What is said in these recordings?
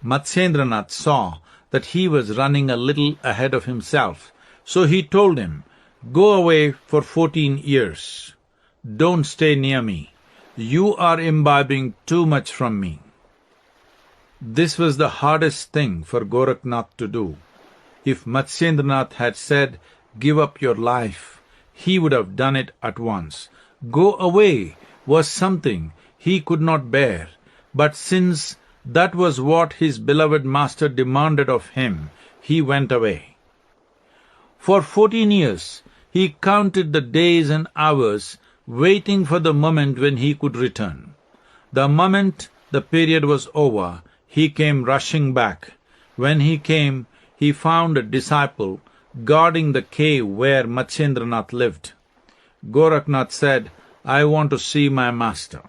Matsyendranath saw that he was running a little ahead of himself, so he told him, "Go away for 14 years. Don't stay near me. You are imbibing too much from me." This was the hardest thing for Gorakhnath to do. If Matsyendranath had said, "Give up your life," he would have done it at once. Go away was something he could not bear, but since that was what his beloved master demanded of him, he went away. For 14 years he counted the days and hours, waiting for the moment when he could return. The moment the period was over, he came rushing back. When he came, he found a disciple guarding the cave where Matsyendranath lived. Gorakhnath said, "I want to see my master."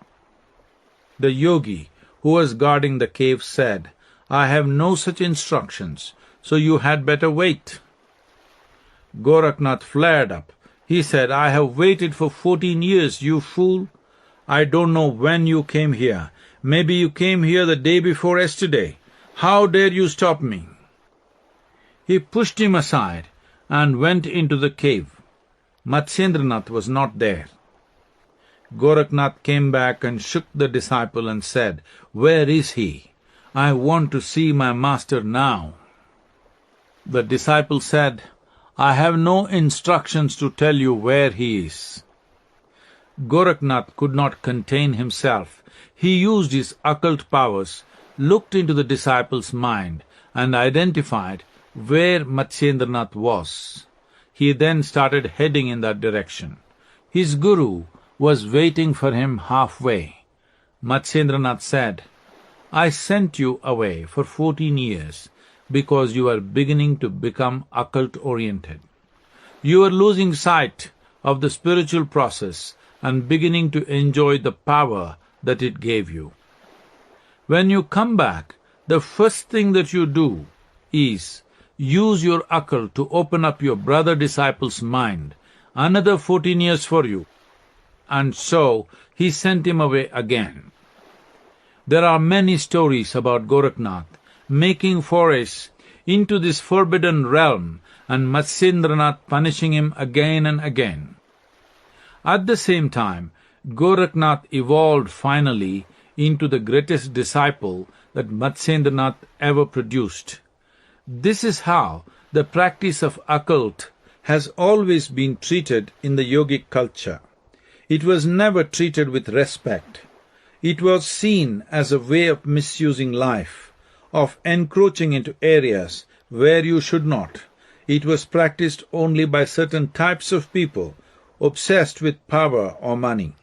The yogi who was guarding the cave said, "I have no such instructions, so you had better wait." Gorakhnath flared up. He said, "I have waited for 14 years, you fool. I don't know when you came here. Maybe you came here the day before yesterday. How dare you stop me?" He pushed him aside and went into the cave. Matsyendranath was not there. Gorakhnath came back and shook the disciple and said, "Where is he? I want to see my master now." The disciple said, "I have no instructions to tell you where he is." Gorakhnath could not contain himself. He used his occult powers, looked into the disciple's mind, and identified where Matsyendranath was. He then started heading in that direction. His guru was waiting for him halfway. Matsyendranath said, "I sent you away for 14 years because you are beginning to become occult-oriented. You are losing sight of the spiritual process and beginning to enjoy the power that it gave you. When you come back, the first thing that you do is use your occult to open up your brother-disciple's mind. Another 14 years for you." And so he sent him away again. There are many stories about Gorakhnath making forays into this forbidden realm and Matsyendranath punishing him again and again. At the same time, Gorakhnath evolved finally into the greatest disciple that Matsyendranath ever produced. This is how the practice of occult has always been treated in the yogic culture. It was never treated with respect. It was seen as a way of misusing life, of encroaching into areas where you should not. It was practiced only by certain types of people obsessed with power or money.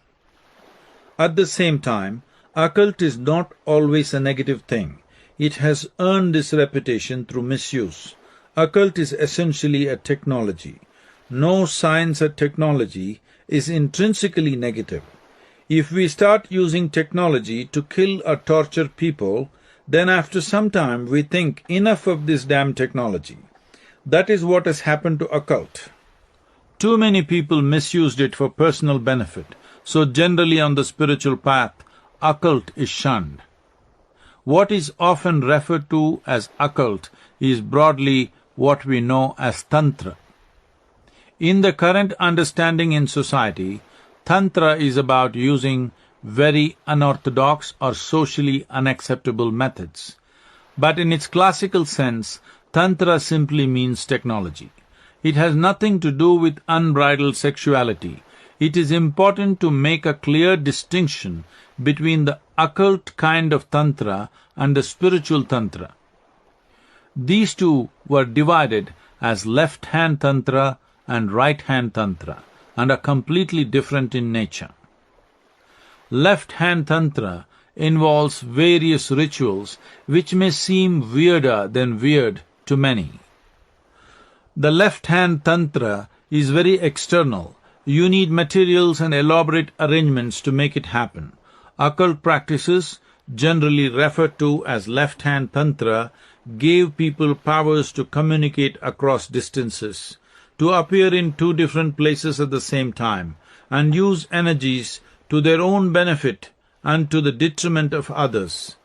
At the same time, occult is not always a negative thing. It has earned this reputation through misuse. Occult is essentially a technology. No science or technology is intrinsically negative. If we start using technology to kill or torture people, then after some time we think, enough of this damn technology. That is what has happened to occult. Too many people misused it for personal benefit, so generally on the spiritual path, occult is shunned. What is often referred to as occult is broadly what we know as Tantra. In the current understanding in society, Tantra is about using very unorthodox or socially unacceptable methods. But in its classical sense, Tantra simply means technology. It has nothing to do with unbridled sexuality. It is important to make a clear distinction between the occult kind of Tantra and the spiritual Tantra. These two were divided as left-hand Tantra and right-hand Tantra, and are completely different in nature. Left-hand Tantra involves various rituals which may seem weirder than weird to many. The left-hand Tantra is very external. You need materials and elaborate arrangements to make it happen. Occult practices, generally referred to as left-hand Tantra, gave people powers to communicate across distances, to appear in two different places at the same time, and use energies to their own benefit and to the detriment of others.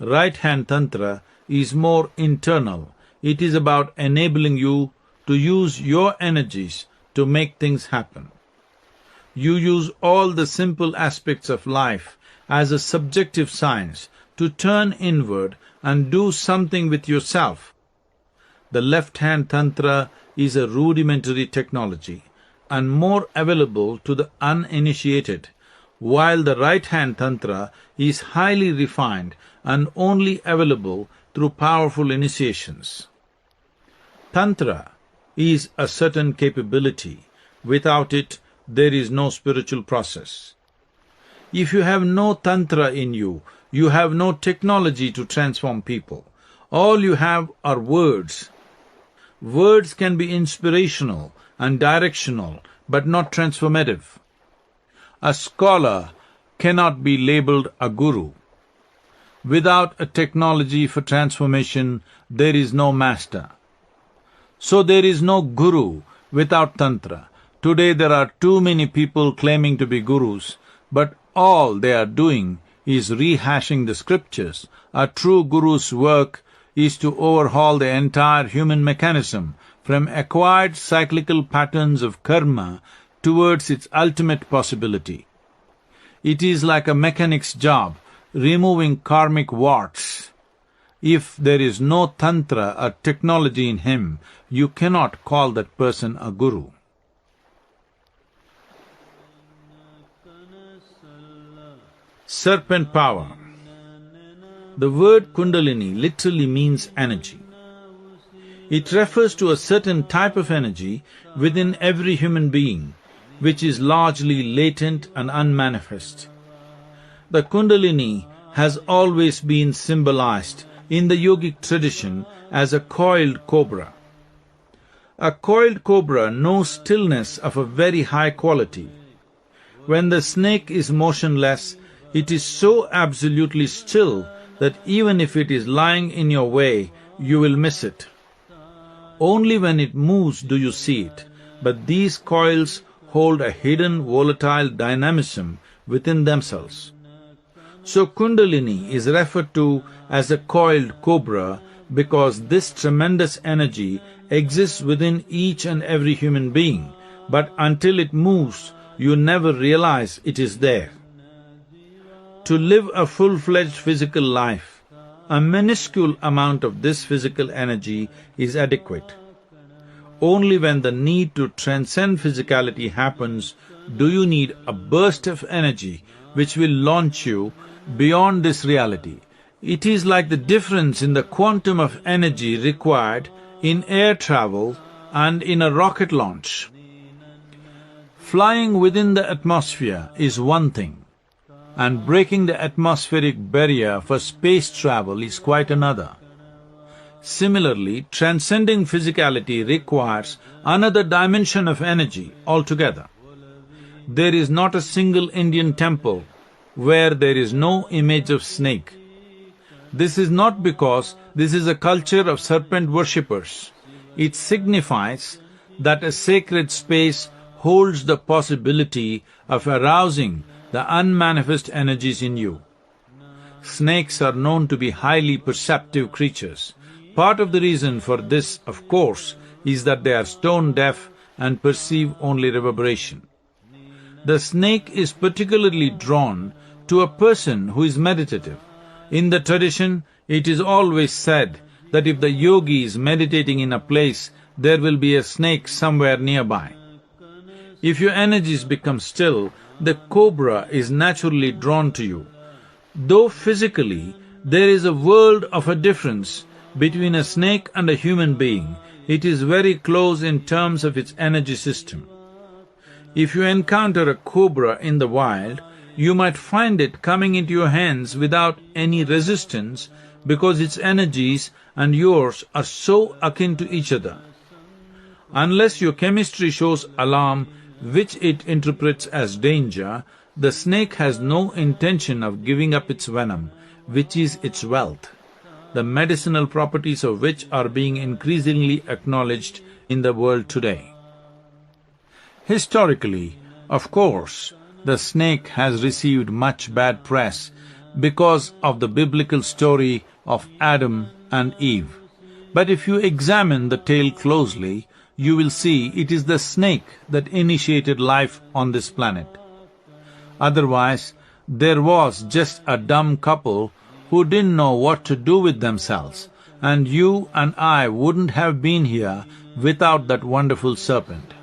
Right-hand Tantra is more internal. It is about enabling you to use your energies to make things happen. You use all the simple aspects of life as a subjective science to turn inward and do something with yourself. The left-hand Tantra is a rudimentary technology and more available to the uninitiated, while the right-hand Tantra is highly refined and only available through powerful initiations. Tantra is a certain capability. Without it, there is no spiritual process. If you have no Tantra in you, you have no technology to transform people. All you have are words. Words can be inspirational and directional, but not transformative. A scholar cannot be labeled a guru. Without a technology for transformation, there is no master. So there is no guru without Tantra. Today there are too many people claiming to be gurus, but all they are doing is rehashing the scriptures. A true guru's work is to overhaul the entire human mechanism from acquired cyclical patterns of karma towards its ultimate possibility. It is like a mechanic's job, removing karmic warts. If there is no Tantra or technology in him, you cannot call that person a guru. Serpent power. The word Kundalini literally means energy. It refers to a certain type of energy within every human being, which is largely latent and unmanifest. The Kundalini has always been symbolized in the yogic tradition as a coiled cobra. A coiled cobra knows stillness of a very high quality. When the snake is motionless, it is so absolutely still that even if it is lying in your way, you will miss it. Only when it moves do you see it, but these coils hold a hidden volatile dynamism within themselves. So Kundalini is referred to as a coiled cobra because this tremendous energy exists within each and every human being, but until it moves, you never realize it is there. To live a full-fledged physical life, a minuscule amount of this physical energy is adequate. Only when the need to transcend physicality happens do you need a burst of energy which will launch you beyond this reality. It is like the difference in the quantum of energy required in air travel and in a rocket launch. Flying within the atmosphere is one thing, and breaking the atmospheric barrier for space travel is quite another. Similarly, transcending physicality requires another dimension of energy altogether. There is not a single Indian temple where there is no image of snake. This is not because this is a culture of serpent worshippers. It signifies that a sacred space holds the possibility of arousing the unmanifest energies in you. Snakes are known to be highly perceptive creatures. Part of the reason for this, of course, is that they are stone deaf and perceive only reverberation. The snake is particularly drawn to a person who is meditative. In the tradition, it is always said that if the yogi is meditating in a place, there will be a snake somewhere nearby. If your energies become still, the cobra is naturally drawn to you. Though physically there is a world of a difference between a snake and a human being, it is very close in terms of its energy system. If you encounter a cobra in the wild, you might find it coming into your hands without any resistance because its energies and yours are so akin to each other. Unless your chemistry shows alarm, which it interprets as danger, the snake has no intention of giving up its venom, which is its wealth, the medicinal properties of which are being increasingly acknowledged in the world today. Historically, of course, the snake has received much bad press because of the biblical story of Adam and Eve. But if you examine the tale closely, you will see it is the snake that initiated life on this planet. Otherwise, there was just a dumb couple who didn't know what to do with themselves, and you and I wouldn't have been here without that wonderful serpent.